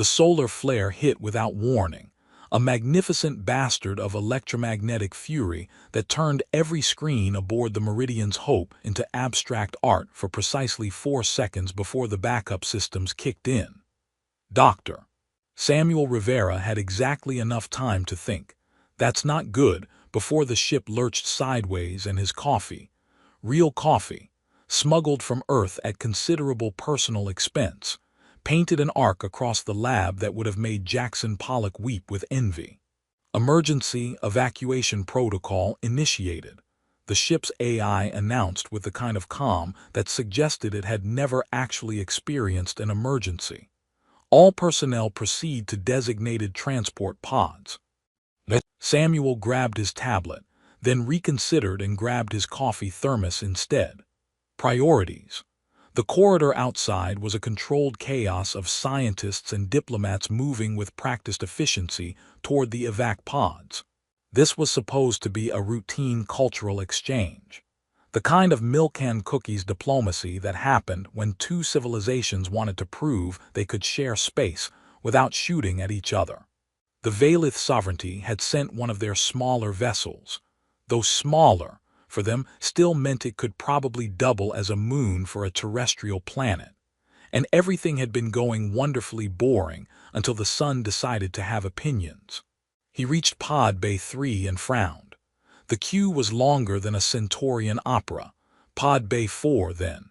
The solar flare hit without warning, a magnificent bastard of electromagnetic fury that turned every screen aboard the Meridian's Hope into abstract art for precisely 4 seconds before the backup systems kicked in. Dr. Samuel Rivera had exactly enough time to think, "That's not good," before the ship lurched sideways and his coffee, real coffee, smuggled from Earth at considerable personal expense, painted an arc across the lab that would have made Jackson Pollock weep with envy. Emergency evacuation protocol initiated. The ship's AI announced with the kind of calm that suggested it had never actually experienced an emergency. All personnel proceed to designated transport pods. Samuel grabbed his tablet, then reconsidered and grabbed his coffee thermos instead. Priorities. The corridor outside was a controlled chaos of scientists and diplomats moving with practiced efficiency toward the evac pods. This was supposed to be a routine cultural exchange, the kind of milk and cookies diplomacy that happened when two civilizations wanted to prove they could share space without shooting at each other. The Valith sovereignty had sent one of their smaller vessels, though smaller, for them, still meant it could probably double as a moon for a terrestrial planet. And everything had been going wonderfully boring until the sun decided to have opinions. He reached Pod Bay 3 and frowned. The queue was longer than a Centaurian opera. Pod Bay 4, then.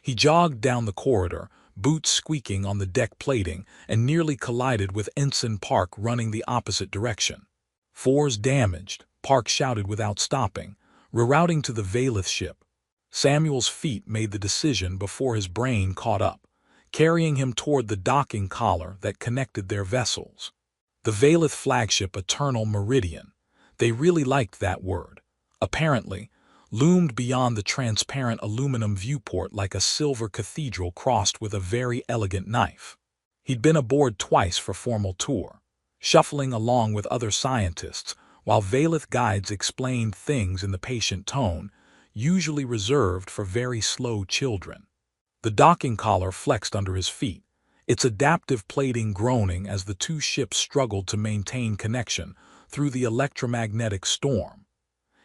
He jogged down the corridor, boots squeaking on the deck plating, and nearly collided with Ensign Park running the opposite direction. "4's damaged," Park shouted without stopping, rerouting to the Valith ship. Samuel's feet made the decision before his brain caught up, carrying him toward the docking collar that connected their vessels. The Valith flagship Eternal Meridian, they really liked that word, apparently, loomed beyond the transparent aluminum viewport like a silver cathedral crossed with a very elegant knife. He'd been aboard twice for formal tour, shuffling along with other scientists, while Valith guides explained things in the patient tone, usually reserved for very slow children. The docking collar flexed under his feet, its adaptive plating groaning as the two ships struggled to maintain connection through the electromagnetic storm.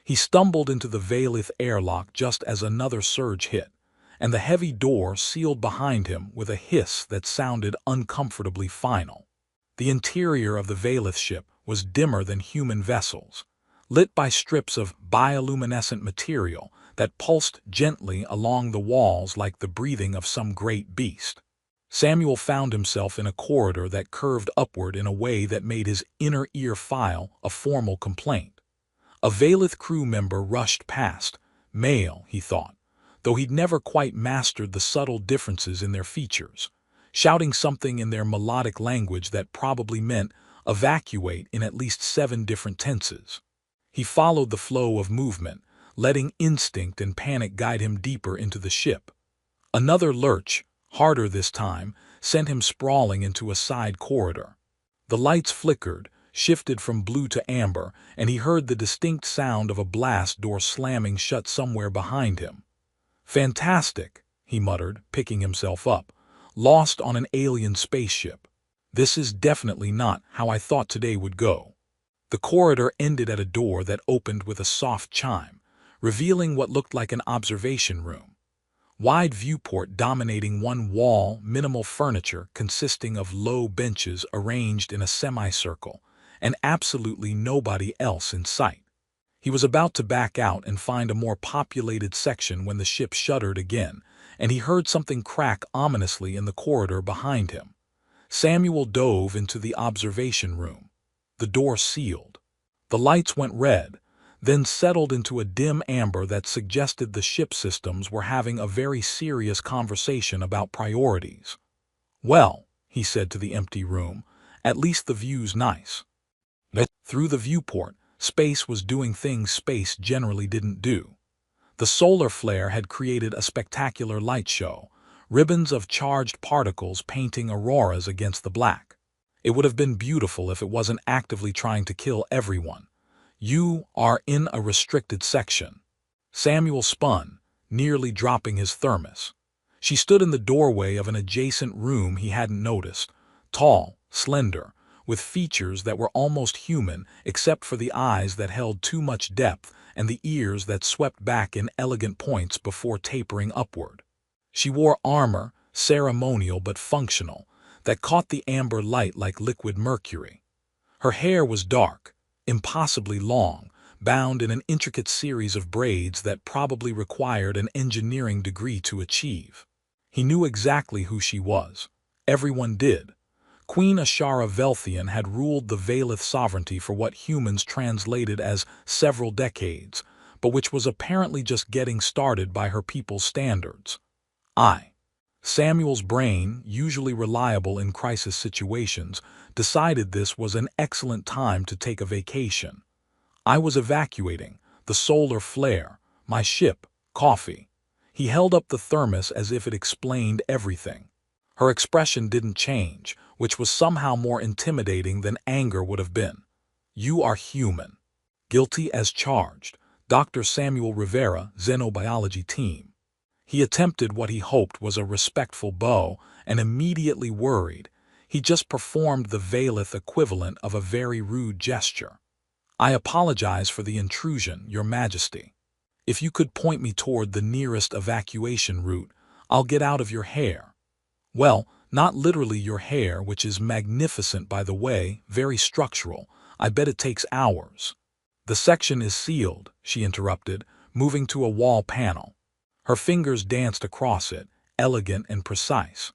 He stumbled into the Valith airlock just as another surge hit, and the heavy door sealed behind him with a hiss that sounded uncomfortably final. The interior of the Valith ship was dimmer than human vessels, lit by strips of bioluminescent material that pulsed gently along the walls like the breathing of some great beast. Samuel found himself in a corridor that curved upward in a way that made his inner ear file a formal complaint. A Valith crew member rushed past, male, he thought, though he'd never quite mastered the subtle differences in their features, shouting something in their melodic language that probably meant evacuate in at least 7 different tenses. He followed the flow of movement, letting instinct and panic guide him deeper into the ship. Another lurch, harder this time, sent him sprawling into a side corridor. The lights flickered, shifted from blue to amber, and he heard the distinct sound of a blast door slamming shut somewhere behind him. "Fantastic," he muttered, picking himself up, "lost on an alien spaceship. This is definitely not how I thought today would go." The corridor ended at a door that opened with a soft chime, revealing what looked like an observation room. Wide viewport dominating one wall, minimal furniture consisting of low benches arranged in a semicircle, and absolutely nobody else in sight. He was about to back out and find a more populated section when the ship shuddered again, and he heard something crack ominously in the corridor behind him. Samuel dove into the observation room. The door sealed. The lights went red, then settled into a dim amber that suggested the ship systems were having a very serious conversation about priorities. "Well," he said to the empty room, "at least the view's nice." Through the viewport, space was doing things space generally didn't do. The solar flare had created a spectacular light show, ribbons of charged particles painting auroras against the black. It would have been beautiful if it wasn't actively trying to kill everyone. "You are in a restricted section." Samuel spun, nearly dropping his thermos. She stood in the doorway of an adjacent room he hadn't noticed, tall, slender, with features that were almost human except for the eyes that held too much depth and the ears that swept back in elegant points before tapering upward. She wore armor, ceremonial but functional, that caught the amber light like liquid mercury. Her hair was dark, impossibly long, bound in an intricate series of braids that probably required an engineering degree to achieve. He knew exactly who she was. Everyone did. Queen Ashara Velthian had ruled the Valith sovereignty for what humans translated as several decades, but which was apparently just getting started by her people's standards. Samuel's brain, usually reliable in crisis situations, decided this was an excellent time to take a vacation. I was evacuating, the solar flare, my ship, coffee. He held up the thermos as if it explained everything. Her expression didn't change, which was somehow more intimidating than anger would have been. You are human. Guilty as charged. Dr. Samuel Rivera, Xenobiology Team. He attempted what he hoped was a respectful bow and immediately worried. He just performed the Valith equivalent of a very rude gesture. I apologize for the intrusion, Your Majesty. If you could point me toward the nearest evacuation route, I'll get out of your hair. Well, not literally your hair, which is magnificent by the way, very structural. I bet it takes hours. The section is sealed, she interrupted, moving to a wall panel. Her fingers danced across it, elegant and precise.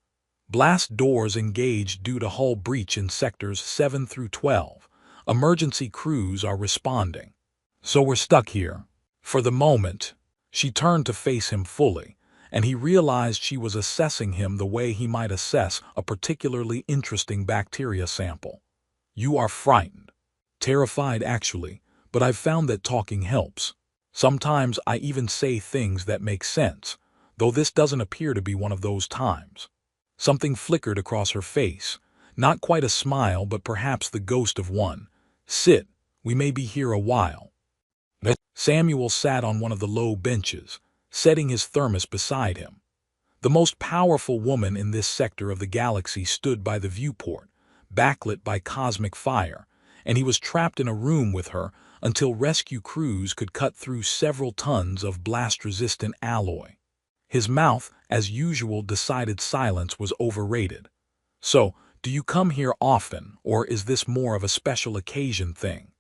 Blast doors engaged due to hull breach in sectors 7 through 12. Emergency crews are responding. So we're stuck here. For the moment, she turned to face him fully, and he realized she was assessing him the way he might assess a particularly interesting bacteria sample. You are frightened. Terrified, actually, but I've found that talking helps. Sometimes I even say things that make sense, though this doesn't appear to be one of those times. Something flickered across her face, not quite a smile, but perhaps the ghost of one. Sit, we may be here a while. Samuel sat on one of the low benches, setting his thermos beside him. The most powerful woman in this sector of the galaxy stood by the viewport, backlit by cosmic fire, and he was trapped in a room with her until rescue crews could cut through several tons of blast-resistant alloy. His mouth, as usual, decided silence was overrated. So, do you come here often, or is this more of a special occasion thing?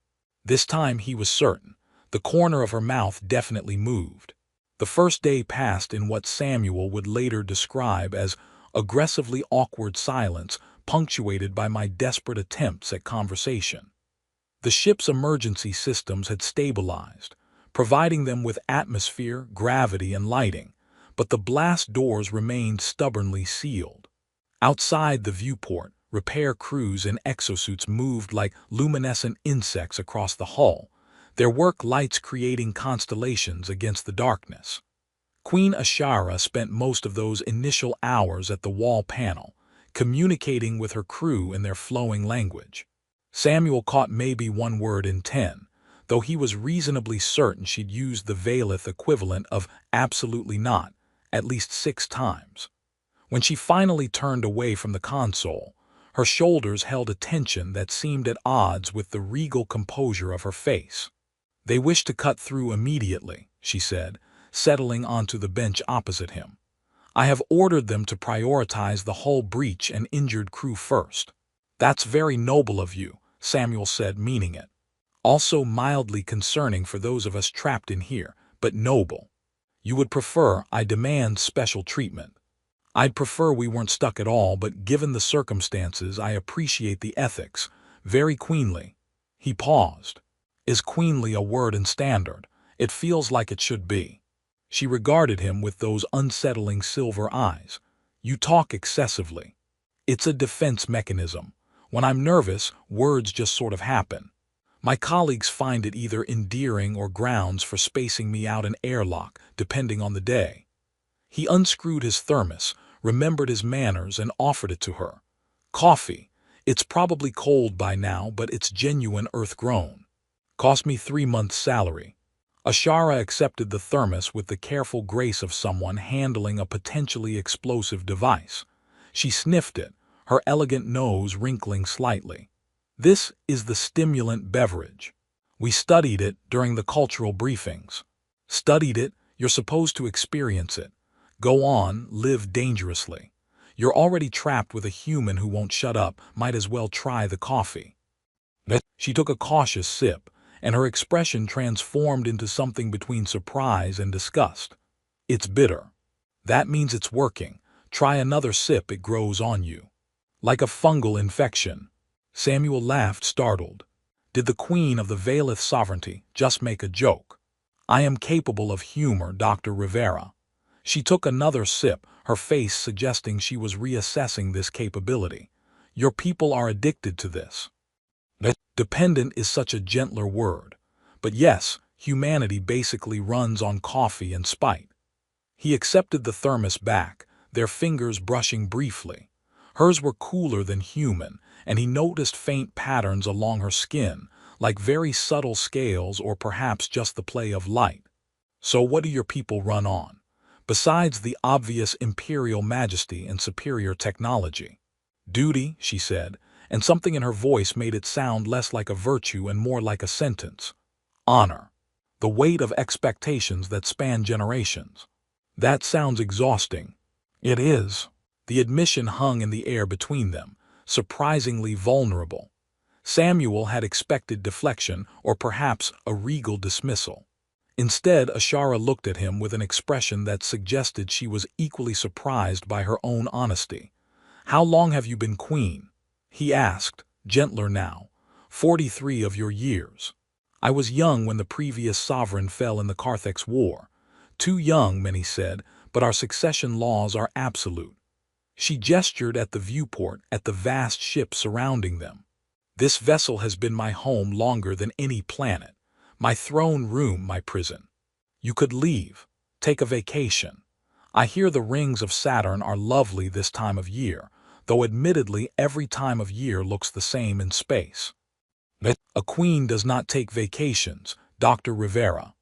This time he was certain. The corner of her mouth definitely moved. The first day passed in what Samuel would later describe as aggressively awkward silence, punctuated by my desperate attempts at conversation. The ship's emergency systems had stabilized, providing them with atmosphere, gravity, and lighting, but the blast doors remained stubbornly sealed. Outside the viewport, repair crews in exosuits moved like luminescent insects across the hull, their work lights creating constellations against the darkness. Queen Ashara spent most of those initial hours at the wall panel, communicating with her crew in their flowing language. Samuel caught maybe one word in 10, though he was reasonably certain she'd used the Valith equivalent of absolutely not, at least 6 times. When she finally turned away from the console, her shoulders held a tension that seemed at odds with the regal composure of her face. They wish to cut through immediately, she said, settling onto the bench opposite him. I have ordered them to prioritize the hull breach and injured crew first. That's very noble of you, Samuel said, meaning it. Also mildly concerning for those of us trapped in here, but noble. You would prefer I demand special treatment. I'd prefer we weren't stuck at all, but given the circumstances, I appreciate the ethics. Very queenly. He paused. Is queenly a word in standard? It feels like it should be. She regarded him with those unsettling silver eyes. You talk excessively. It's a defense mechanism. When I'm nervous, words just sort of happen. My colleagues find it either endearing or grounds for spacing me out an airlock, depending on the day. He unscrewed his thermos, remembered his manners, and offered it to her. Coffee. It's probably cold by now, but it's genuine earth-grown. Cost me 3 months' salary. Ashara accepted the thermos with the careful grace of someone handling a potentially explosive device. She sniffed it, her elegant nose wrinkling slightly. "This is the stimulant beverage. We studied it during the cultural briefings." "Studied it? You're supposed to experience it. Go on, live dangerously. You're already trapped with a human who won't shut up, might as well try the coffee." She took a cautious sip, and her expression transformed into something between surprise and disgust. "It's bitter." "That means it's working. Try another sip, it grows on you. Like a fungal infection." Samuel laughed, startled. Did the Queen of the Veileth Sovereignty just make a joke? "I am capable of humor, Dr. Rivera." She took another sip, her face suggesting she was reassessing this capability. "Your people are addicted to this." Dependent is such a gentler word. But yes, humanity basically runs on coffee and spite. He accepted the thermos back, their fingers brushing briefly. Hers were cooler than human, and he noticed faint patterns along her skin, like very subtle scales or perhaps just the play of light. "So what do your people run on? Besides the obvious imperial majesty and superior technology?" "Duty," she said, and something in her voice made it sound less like a virtue and more like a sentence. "Honor. The weight of expectations that span generations." "That sounds exhausting." "It is." The admission hung in the air between them, surprisingly vulnerable. Samuel had expected deflection or perhaps a regal dismissal. Instead, Ashara looked at him with an expression that suggested she was equally surprised by her own honesty. "How long have you been queen?" he asked, gentler now. 43 of your years." "I was young when the previous sovereign fell in the Carthax War." "Too young," many said, "but our succession laws are absolute." She gestured at the viewport, at the vast ship surrounding them. "This vessel has been my home longer than any planet. My throne room, my prison. You could leave. Take a vacation. I hear the rings of Saturn are lovely this time of year, though admittedly every time of year looks the same in space." "A queen does not take vacations, Dr. Rivera."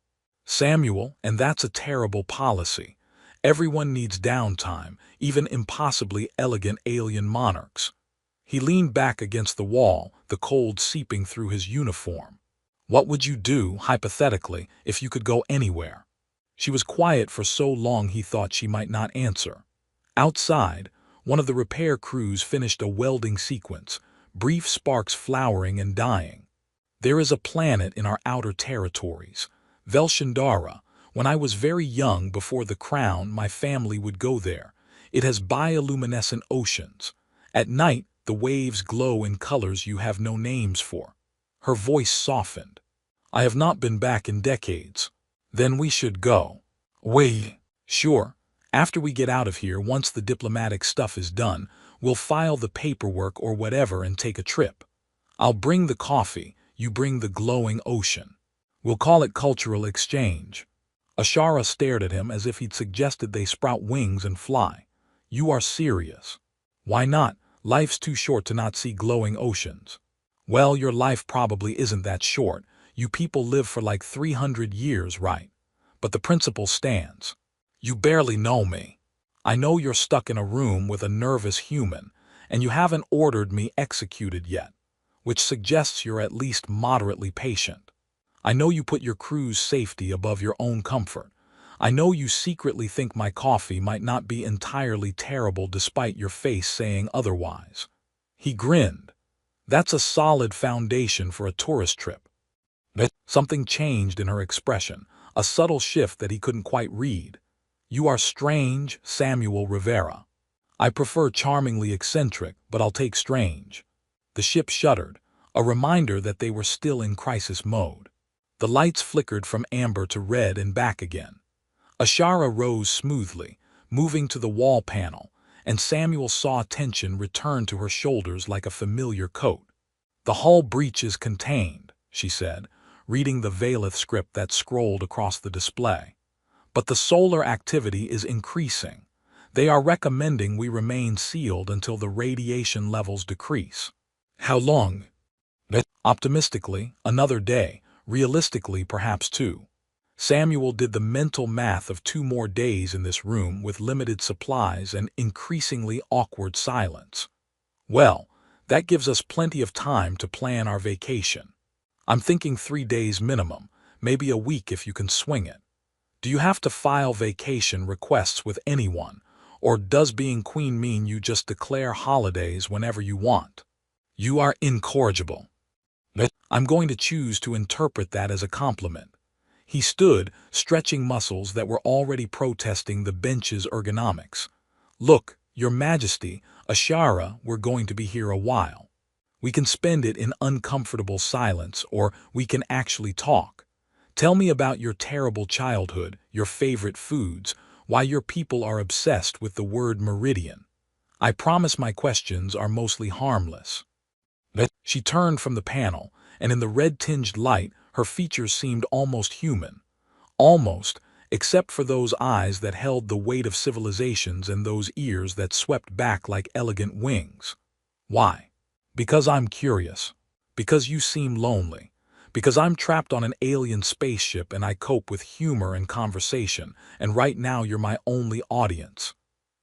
"Samuel, and that's a terrible policy. Everyone needs downtime, even impossibly elegant alien monarchs." He leaned back against the wall, the cold seeping through his uniform. "What would you do, hypothetically, if you could go anywhere?" She was quiet for so long he thought she might not answer. Outside, one of the repair crews finished a welding sequence, brief sparks flowering and dying. "There is a planet in our outer territories, Velshandara. When I was very young, before the crown, my family would go there. It has bioluminescent oceans. At night, the waves glow in colors you have no names for." Her voice softened. "I have not been back in decades." "Then we should go." "We." "Sure. After we get out of here, once the diplomatic stuff is done, we'll file the paperwork or whatever and take a trip. I'll bring the coffee, you bring the glowing ocean. We'll call it cultural exchange." Ashara stared at him as if he'd suggested they sprout wings and fly. "You are serious." "Why not? Life's too short to not see glowing oceans." "Well, your life probably isn't that short. You people live for like 300 years, right? But the principle stands. You barely know me. I know you're stuck in a room with a nervous human, and you haven't ordered me executed yet, which suggests you're at least moderately patient. I know you put your crew's safety above your own comfort. I know you secretly think my coffee might not be entirely terrible despite your face saying otherwise." He grinned. "That's a solid foundation for a tourist trip." Something changed in her expression, a subtle shift that he couldn't quite read. "You are strange, Samuel Rivera." "I prefer charmingly eccentric, but I'll take strange." The ship shuddered, a reminder that they were still in crisis mode. The lights flickered from amber to red and back again. Ashara rose smoothly, moving to the wall panel, and Samuel saw tension return to her shoulders like a familiar coat. "The hull breach is contained," she said, reading the Veileth script that scrolled across the display. "But the solar activity is increasing. They are recommending we remain sealed until the radiation levels decrease." "How long?" "Optimistically, another day. Realistically, perhaps 2. Samuel did the mental math of 2 more days in this room with limited supplies and increasingly awkward silence. Well, that gives us plenty of time to plan our vacation. I'm thinking 3 days minimum, maybe a week if you can swing it. Do you have to file vacation requests with anyone, or does being queen mean you just declare holidays whenever you want? You are incorrigible. I'm going to choose to interpret that as a compliment. He stood, stretching muscles that were already protesting the bench's ergonomics. Look, Your Majesty, Ashara, we're going to be here a while. We can spend it in uncomfortable silence, or we can actually talk. Tell me about your terrible childhood, your favorite foods, why your people are obsessed with the word meridian. I promise my questions are mostly harmless. She turned from the panel, and in the red-tinged light, her features seemed almost human. Almost, except for those eyes that held the weight of civilizations and those ears that swept back like elegant wings. Why? Because I'm curious. Because you seem lonely. Because I'm trapped on an alien spaceship and I cope with humor and conversation, and right now you're my only audience.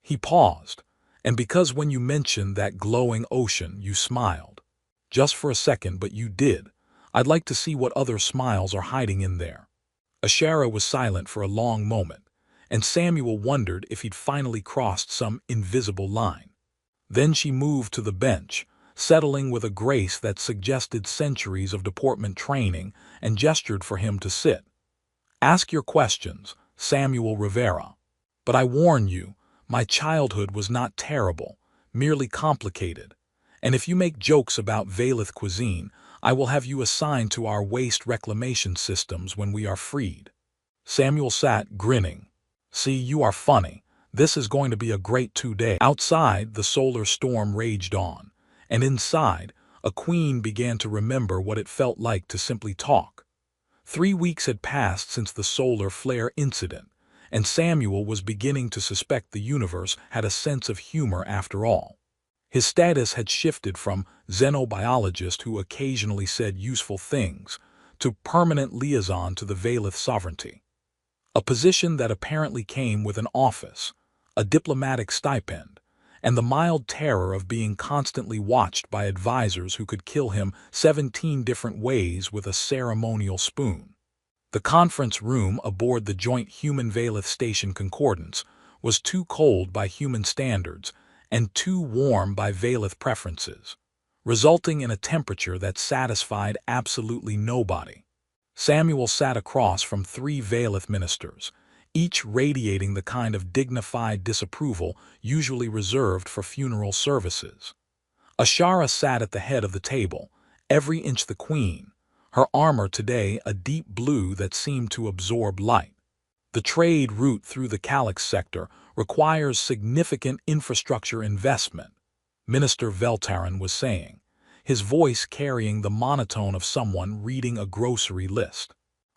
He paused, and because when you mentioned that glowing ocean, you smiled. Just for a second, but you did. I'd like to see what other smiles are hiding in there. Ashara was silent for a long moment, and Samuel wondered if he'd finally crossed some invisible line. Then she moved to the bench, settling with a grace that suggested centuries of deportment training, and gestured for him to sit. Ask your questions, Samuel Rivera. But I warn you, my childhood was not terrible, merely complicated. And if you make jokes about Valith cuisine, I will have you assigned to our waste reclamation systems when we are freed. Samuel sat, grinning. See, you are funny. This is going to be a great 2 days. Outside, the solar storm raged on, and inside, a queen began to remember what it felt like to simply talk. 3 weeks had passed since the solar flare incident, and Samuel was beginning to suspect the universe had a sense of humor after all. His status had shifted from xenobiologist who occasionally said useful things to permanent liaison to the Valith sovereignty. A position that apparently came with an office, a diplomatic stipend, and the mild terror of being constantly watched by advisors who could kill him 17 different ways with a ceremonial spoon. The conference room aboard the joint Human-Valith Station Concordance was too cold by human standards and too warm by Valith preferences, resulting in a temperature that satisfied absolutely nobody. Samuel sat across from 3 Valith ministers, each radiating the kind of dignified disapproval usually reserved for funeral services. Ashara sat at the head of the table, every inch the queen, her armor today a deep blue that seemed to absorb light. The trade route through the Calyx sector requires significant infrastructure investment, Minister Veltaran was saying, his voice carrying the monotone of someone reading a grocery list.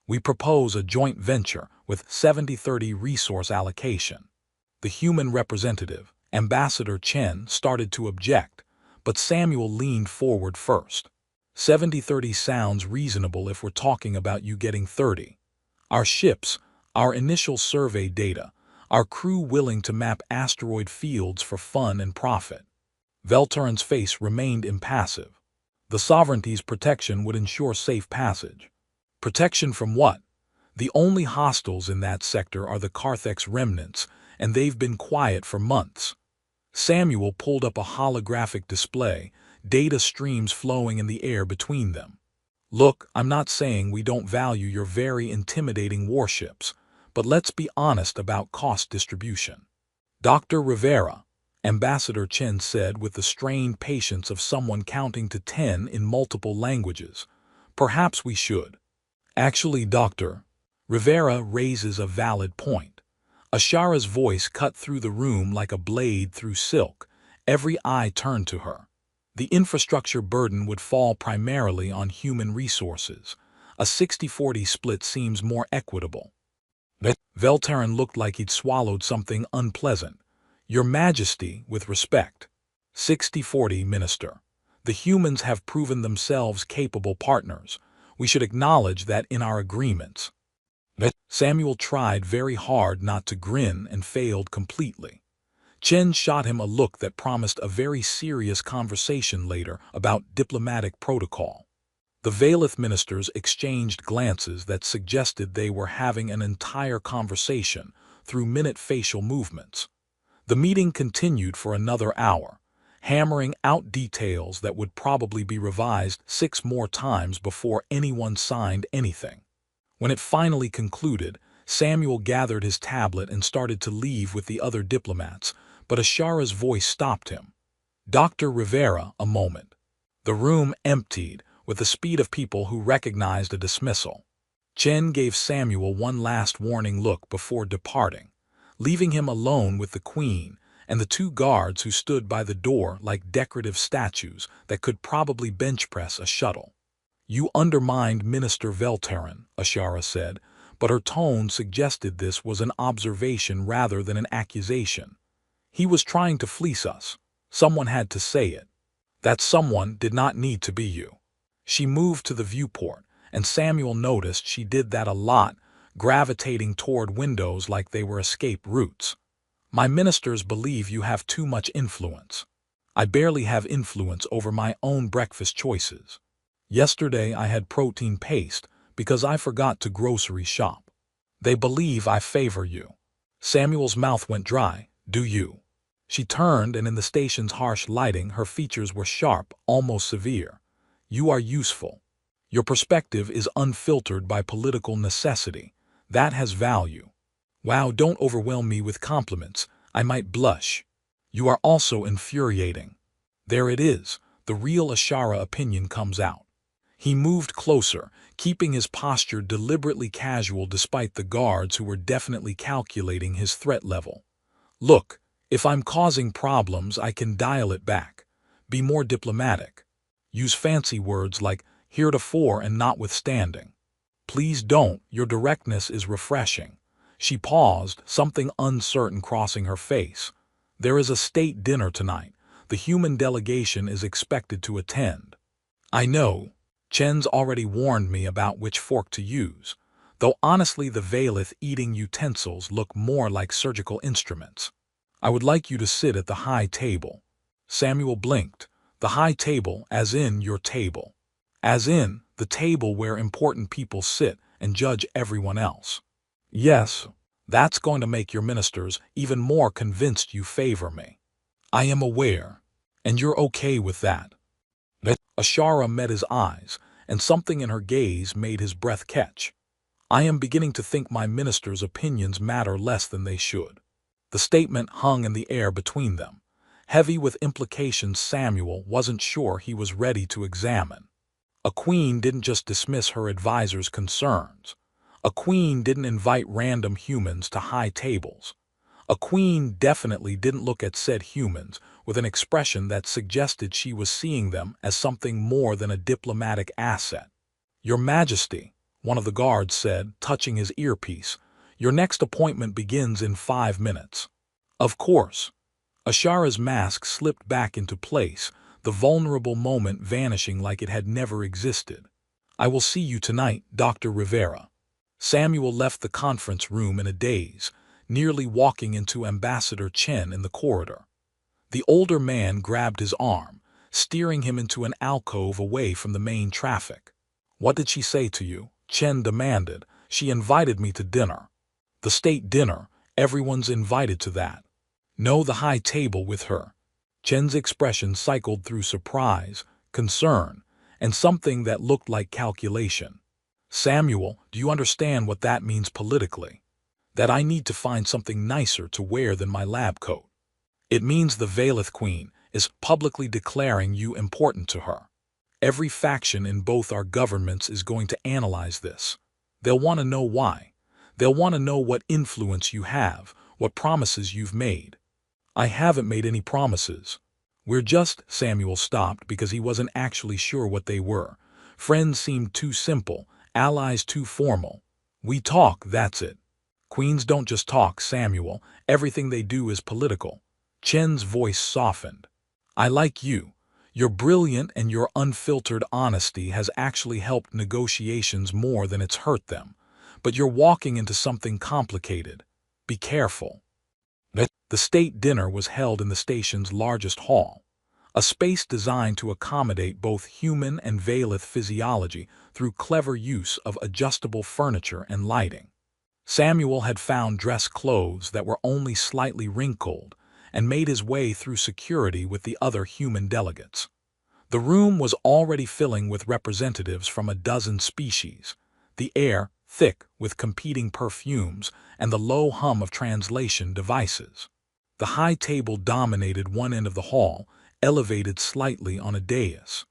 We propose a joint venture with 70-30 resource allocation. The human representative, Ambassador Chen, started to object, but Samuel leaned forward first. 70-30 sounds reasonable if we're talking about you getting 30. Our ships, our initial survey data, our crew willing to map asteroid fields for fun and profit. Veltaran's face remained impassive. The sovereignty's protection would ensure safe passage. Protection from what? The only hostiles in that sector are the Carthex remnants, and they've been quiet for months. Samuel pulled up a holographic display, data streams flowing in the air between them. Look, I'm not saying we don't value your very intimidating warships, but let's be honest about cost distribution. Dr. Rivera, Ambassador Chen said with the strained patience of someone counting to 10 in multiple languages, perhaps we should. Actually, Dr. Rivera raises a valid point. Ashara's voice cut through the room like a blade through silk. Every eye turned to her. The infrastructure burden would fall primarily on human resources. A 60-40 split seems more equitable. Veltaran looked like he'd swallowed something unpleasant. Your Majesty, with respect. 60-40, Minister. The humans have proven themselves capable partners. We should acknowledge that in our agreements. Samuel tried very hard not to grin and failed completely. Chen shot him a look that promised a very serious conversation later about diplomatic protocol. The Valeth ministers exchanged glances that suggested they were having an entire conversation through minute facial movements. The meeting continued for another hour, hammering out details that would probably be revised 6 more times before anyone signed anything. When it finally concluded, Samuel gathered his tablet and started to leave with the other diplomats, but Ashara's voice stopped him. "Dr. Rivera, a moment." The room emptied with the speed of people who recognized a dismissal. Chen gave Samuel one last warning look before departing, leaving him alone with the Queen and the 2 guards who stood by the door like decorative statues that could probably bench press a shuttle. "You undermined Minister Velterin," Ashara said, but her tone suggested this was an observation rather than an accusation. "He was trying to fleece us. Someone had to say it. That someone did not need to be you." She moved to the viewport, and Samuel noticed she did that a lot, gravitating toward windows like they were escape routes. "My ministers believe you have too much influence. I barely have influence over my own breakfast choices. Yesterday I had protein paste because I forgot to grocery shop. They believe I favor you." Samuel's mouth went dry. "Do you?" She turned, and in the station's harsh lighting her features were sharp, almost severe. "You are useful. Your perspective is unfiltered by political necessity. That has value." "Wow, don't overwhelm me with compliments. I might blush." "You are also infuriating." There it is. The real Ashara opinion comes out. He moved closer, keeping his posture deliberately casual despite the guards who were definitely calculating his threat level. "Look, if I'm causing problems, I can dial it back. Be more diplomatic. Use fancy words like heretofore and notwithstanding. Please don't, your directness is refreshing." She paused, something uncertain crossing her face. "There is a state dinner tonight. The human delegation is expected to attend." "I know. Chen's already warned me about which fork to use, though honestly the Valeth eating utensils look more like surgical instruments. I would like you to sit at the high table." Samuel blinked. "The high table, as in your table?" "As in, the table where important people sit and judge everyone else." "Yes, that's going to make your ministers even more convinced you favor me." "I am aware. And you're okay with that?" Ashara met his eyes, and something in her gaze made his breath catch. "I am beginning to think my ministers' opinions matter less than they should." The statement hung in the air between them, heavy with implications Samuel wasn't sure he was ready to examine. A queen didn't just dismiss her advisor's concerns. A queen didn't invite random humans to high tables. A queen definitely didn't look at said humans with an expression that suggested she was seeing them as something more than a diplomatic asset. "Your Majesty," one of the guards said, touching his earpiece, "your next appointment begins in 5 minutes." "Of course." Ashara's mask slipped back into place, the vulnerable moment vanishing like it had never existed. "I will see you tonight, Dr. Rivera." Samuel left the conference room in a daze, nearly walking into Ambassador Chen in the corridor. The older man grabbed his arm, steering him into an alcove away from the main traffic. "What did she say to you?" Chen demanded. "She invited me to dinner." "The state dinner, everyone's invited to that." "No, the high table with her." Chen's expression cycled through surprise, concern, and something that looked like calculation. "Samuel, do you understand what that means politically? That I need to find something nicer to wear than my lab coat. It means the Valeth Queen is publicly declaring you important to her. Every faction in both our governments is going to analyze this. They'll want to know why. They'll want to know what influence you have, what promises you've made." "I haven't made any promises. We're just—" Samuel stopped because he wasn't actually sure what they were. Friends seemed too simple, allies too formal. "We talk, that's it." "Queens don't just talk, Samuel. Everything they do is political." Chen's voice softened. "I like you. You're brilliant, and your unfiltered honesty has actually helped negotiations more than it's hurt them. But you're walking into something complicated. Be careful." The state dinner was held in the station's largest hall, a space designed to accommodate both human and Valith physiology through clever use of adjustable furniture and lighting. Samuel had found dress clothes that were only slightly wrinkled and made his way through security with the other human delegates. The room was already filling with representatives from a dozen species, the air thick with competing perfumes and the low hum of translation devices. The high table dominated one end of the hall, elevated slightly on a dais.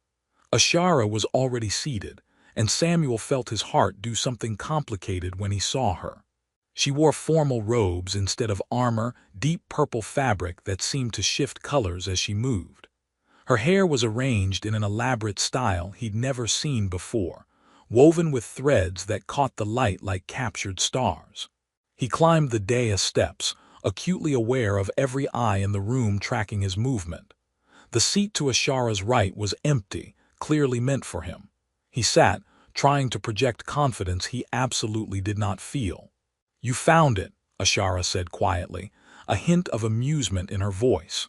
Ashara was already seated, and Samuel felt his heart do something complicated when he saw her. She wore formal robes instead of armor, deep purple fabric that seemed to shift colors as she moved. Her hair was arranged in an elaborate style he'd never seen before, woven with threads that caught the light like captured stars. He climbed the dais steps, acutely aware of every eye in the room tracking his movement. The seat to Ashara's right was empty, clearly meant for him. He sat, trying to project confidence he absolutely did not feel. "You found it," Ashara said quietly, a hint of amusement in her voice.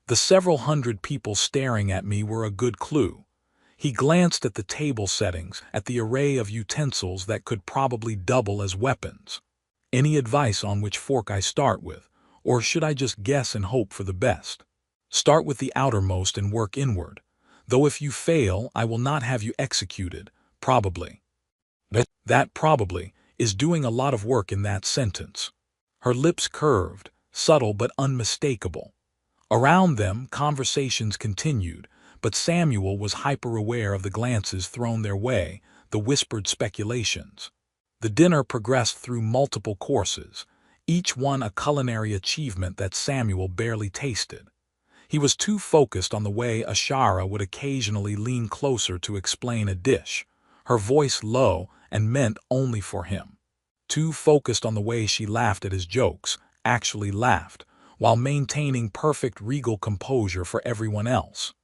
"The several hundred people staring at me were a good clue." He glanced at the table settings, at the array of utensils that could probably double as weapons. "Any advice on which fork I start with, or should I just guess and hope for the best?" "Start with the outermost and work inward. Though if you fail, I will not have you executed, probably." That probably is doing a lot of work in that sentence. Her lips curved, subtle but unmistakable. Around them, conversations continued, but Samuel was hyper-aware of the glances thrown their way, the whispered speculations. The dinner progressed through multiple courses, each one a culinary achievement that Samuel barely tasted. He was too focused on the way Ashara would occasionally lean closer to explain a dish, her voice low and meant only for him. Too focused on the way she laughed at his jokes, actually laughed, while maintaining perfect regal composure for everyone else.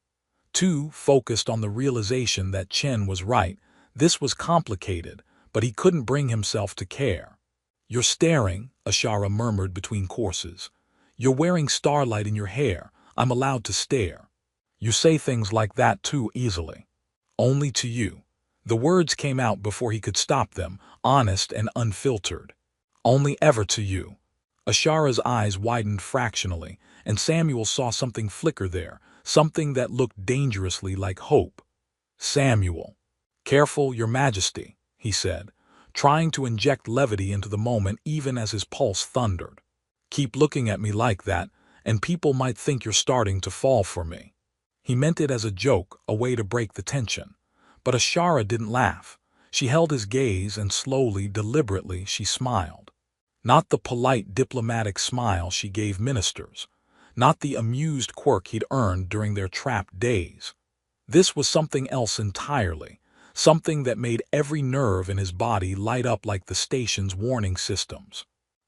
Too focused on the realization that Chen was right. This was complicated, but he couldn't bring himself to care. "You're staring," Ashara murmured between courses. "You're wearing starlight in your hair. I'm allowed to stare." "You say things like that too easily." "Only to you." The words came out before he could stop them, honest and unfiltered. "Only ever to you." Ashara's eyes widened fractionally, and Samuel saw something flicker there, something that looked dangerously like hope. "Samuel." "Careful, Your Majesty," he said, trying to inject levity into the moment even as his pulse thundered. "Keep looking at me like that, and people might think you're starting to fall for me." He meant it as a joke, a way to break the tension. But Ashara didn't laugh. She held his gaze and slowly, deliberately, she smiled. Not the polite diplomatic smile she gave ministers. Not the amused quirk he'd earned during their trapped days. This was something else entirely, something that made every nerve in his body light up like the station's warning systems.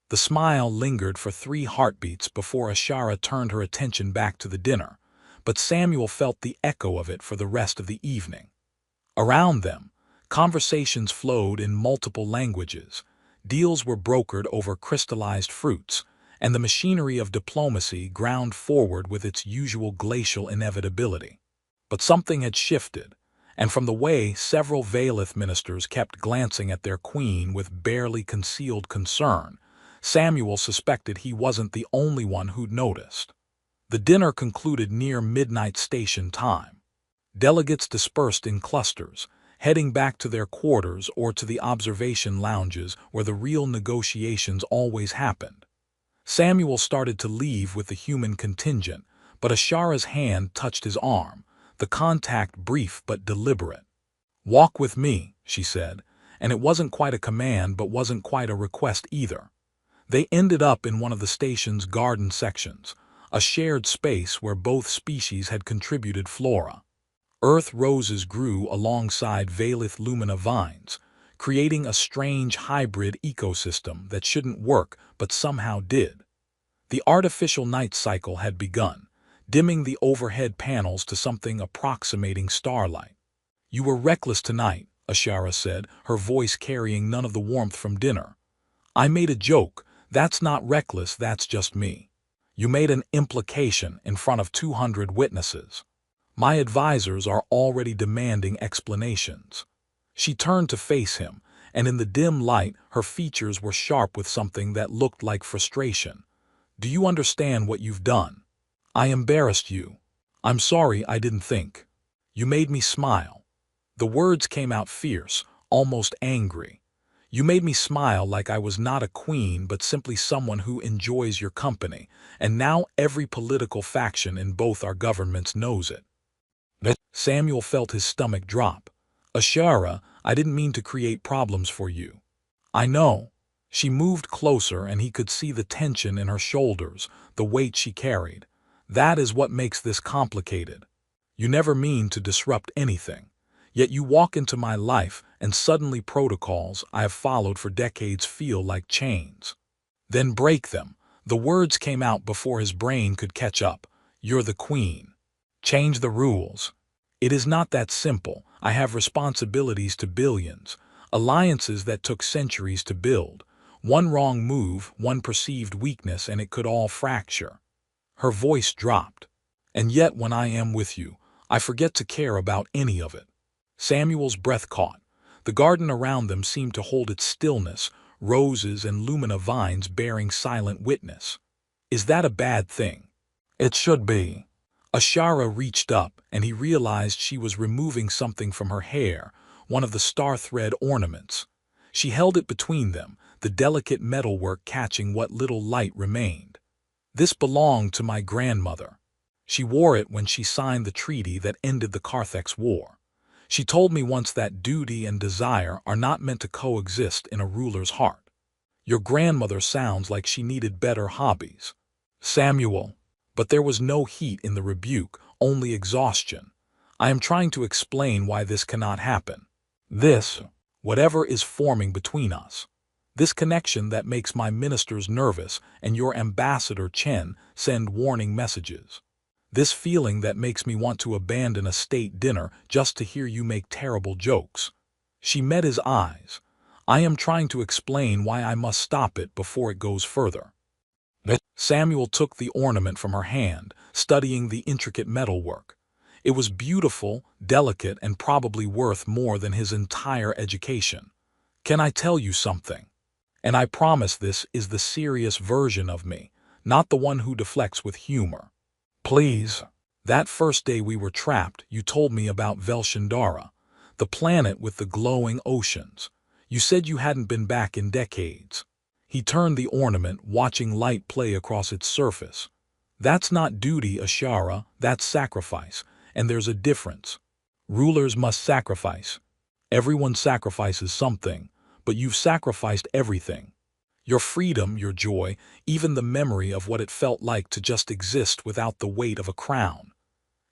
The smile lingered for 3 heartbeats before Ashara turned her attention back to the dinner, but Samuel felt the echo of it for the rest of the evening. Around them, conversations flowed in multiple languages, deals were brokered over crystallized fruits, and the machinery of diplomacy ground forward with its usual glacial inevitability. But something had shifted, and from the way several Valith ministers kept glancing at their queen with barely concealed concern, Samuel suspected he wasn't the only one who'd noticed. The dinner concluded near midnight station time. Delegates dispersed in clusters, heading back to their quarters or to the observation lounges where the real negotiations always happened. Samuel started to leave with the human contingent, but Ashara's hand touched his arm, the contact brief but deliberate. "Walk with me," she said, and it wasn't quite a command but wasn't quite a request either. They ended up in one of the station's garden sections, a shared space where both species had contributed flora. Earth roses grew alongside Valith lumina vines, creating a strange hybrid ecosystem that shouldn't work but somehow did. The artificial night cycle had begun, dimming the overhead panels to something approximating starlight. "You were reckless tonight," Ashara said, her voice carrying none of the warmth from dinner. "I made a joke. That's not reckless, that's just me." You made an implication in front of 200 witnesses. My advisors are already demanding explanations." She turned to face him, and in the dim light her features were sharp with something that looked like frustration. "Do you understand what you've done? I embarrassed you. I'm sorry I didn't think. You made me smile." The words came out fierce, almost angry. "You made me smile like I was not a queen but simply someone who enjoys your company, and now every political faction in both our governments knows it." Samuel felt his stomach drop. "Ashara, I didn't mean to create problems for you." "I know." She moved closer and he could see the tension in her shoulders, the weight she carried. "That is what makes this complicated. You never mean to disrupt anything. Yet you walk into my life and suddenly protocols I have followed for decades feel like chains. Then break them." The words came out before his brain could catch up. "You're the queen. Change the rules." "It is not that simple. I have responsibilities to billions, alliances that took centuries to build. One wrong move, one perceived weakness, and it could all fracture." Her voice dropped. "And yet when I am with you, I forget to care about any of it." Samuel's breath caught. The garden around them seemed to hold its stillness, roses and lumina vines bearing silent witness. "Is that a bad thing?" "It should be." Ashara reached up, and he realized she was removing something from her hair, one of the star-thread ornaments. She held it between them, the delicate metalwork catching what little light remained. "This belonged to my grandmother. She wore it when she signed the treaty that ended the Carthax War. She told me once that duty and desire are not meant to coexist in a ruler's heart." "Your grandmother sounds like she needed better hobbies." "Samuel." But there was no heat in the rebuke, only exhaustion. "I am trying to explain why this cannot happen. This, whatever is forming between us. This connection that makes my ministers nervous and your ambassador Chen send warning messages. This feeling that makes me want to abandon a state dinner just to hear you make terrible jokes." She met his eyes. "I am trying to explain why I must stop it before it goes further." Samuel took the ornament from her hand, studying the intricate metalwork. It was beautiful, delicate, and probably worth more than his entire education. "Can I tell you something? And I promise this is the serious version of me, not the one who deflects with humor. Please." "That first day we were trapped, you told me about Velshandara, the planet with the glowing oceans. You said you hadn't been back in decades." He turned the ornament, watching light play across its surface. "That's not duty, Ashara, that's sacrifice, and there's a difference. Rulers must sacrifice. Everyone sacrifices something, but you've sacrificed everything. Your freedom, your joy, even the memory of what it felt like to just exist without the weight of a crown."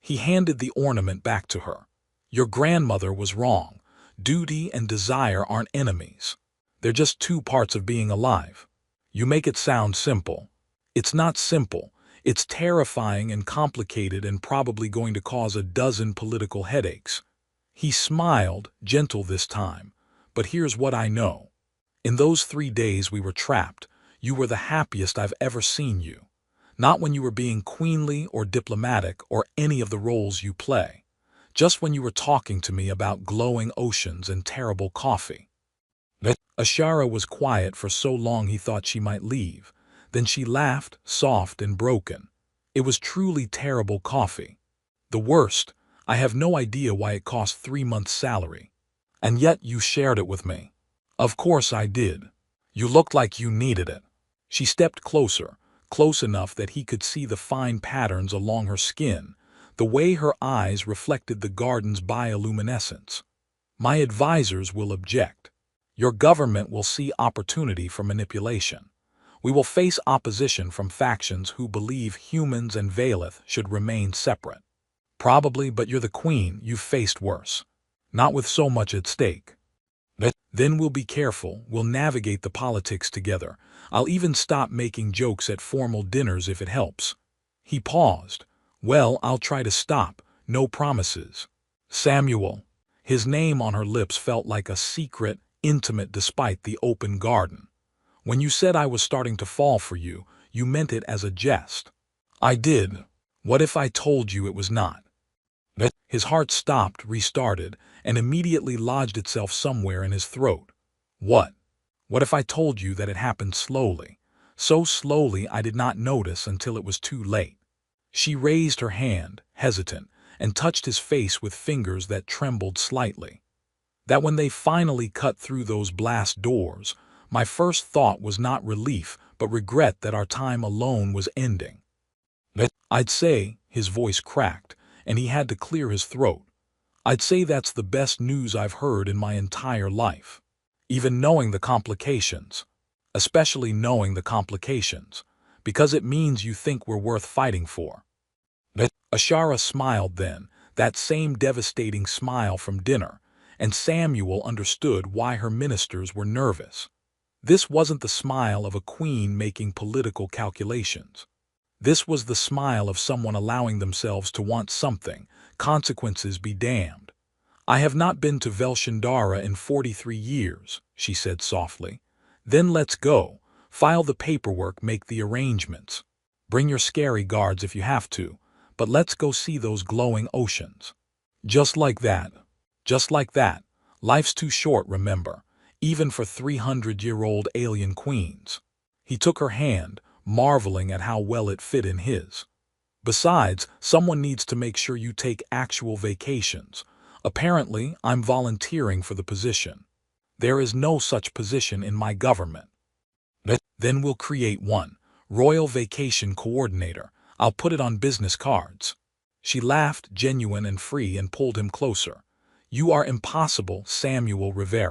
He handed the ornament back to her. "Your grandmother was wrong. Duty and desire aren't enemies. They're just two parts of being alive. You make it sound simple. It's not simple. It's terrifying and complicated and probably going to cause a dozen political headaches." He smiled, gentle this time. "But here's what I know. In those 3 days we were trapped, you were the happiest I've ever seen you. Not when you were being queenly or diplomatic or any of the roles you play. Just when you were talking to me about glowing oceans and terrible coffee." Ashara was quiet for so long he thought she might leave. Then she laughed, soft and broken. "It was truly terrible coffee. The worst. I have no idea why it cost 3 months' salary. And yet you shared it with me." "Of course I did. You looked like you needed it." She stepped closer, close enough that he could see the fine patterns along her skin, the way her eyes reflected the garden's bioluminescence. "My advisors will object. Your government will see opportunity for manipulation. We will face opposition from factions who believe humans and Valeth should remain separate. Probably, but you're the queen, you've faced worse. Not with so much at stake. Then we'll be careful, we'll navigate the politics together. I'll even stop making jokes at formal dinners if it helps." He paused. "Well, I'll try to stop. No promises." "Samuel." His name on her lips felt like a secret, intimate despite the open garden. "When you said I was starting to fall for you, You meant it as a jest. I did. What if I told you it was not? His heart stopped, restarted, and immediately lodged itself somewhere in his throat. What? What if I told you that it happened slowly? So slowly I did not notice until it was too late. She raised her hand, hesitant, and touched his face with fingers that trembled slightly. That when they finally cut through those blast doors, my first thought was not relief, but regret that our time alone was ending. I'd say, his voice cracked, and he had to clear his throat. I'd say that's the best news I've heard in my entire life. Even knowing the complications. Especially knowing the complications. Because it means you think we're worth fighting for. Ashara smiled then, that same devastating smile from dinner, and Samuel understood why her ministers were nervous. This wasn't the smile of a queen making political calculations. This was the smile of someone allowing themselves to want something, consequences be damned. I have not been to Velshandara in 43 years, she said softly. Then let's go. File the paperwork, make the arrangements. Bring your scary guards if you have to, but let's go see those glowing oceans. Just like that. Just like that. Life's too short, remember, even for 300-year-old alien queens. He took her hand, marveling at how well it fit in his. Besides, someone needs to make sure you take actual vacations. Apparently, I'm volunteering for the position. There is no such position in my government. Then we'll create one. Royal Vacation Coordinator. I'll put it on business cards. She laughed, genuine and free, and pulled him closer. You are impossible, Samuel Rivera.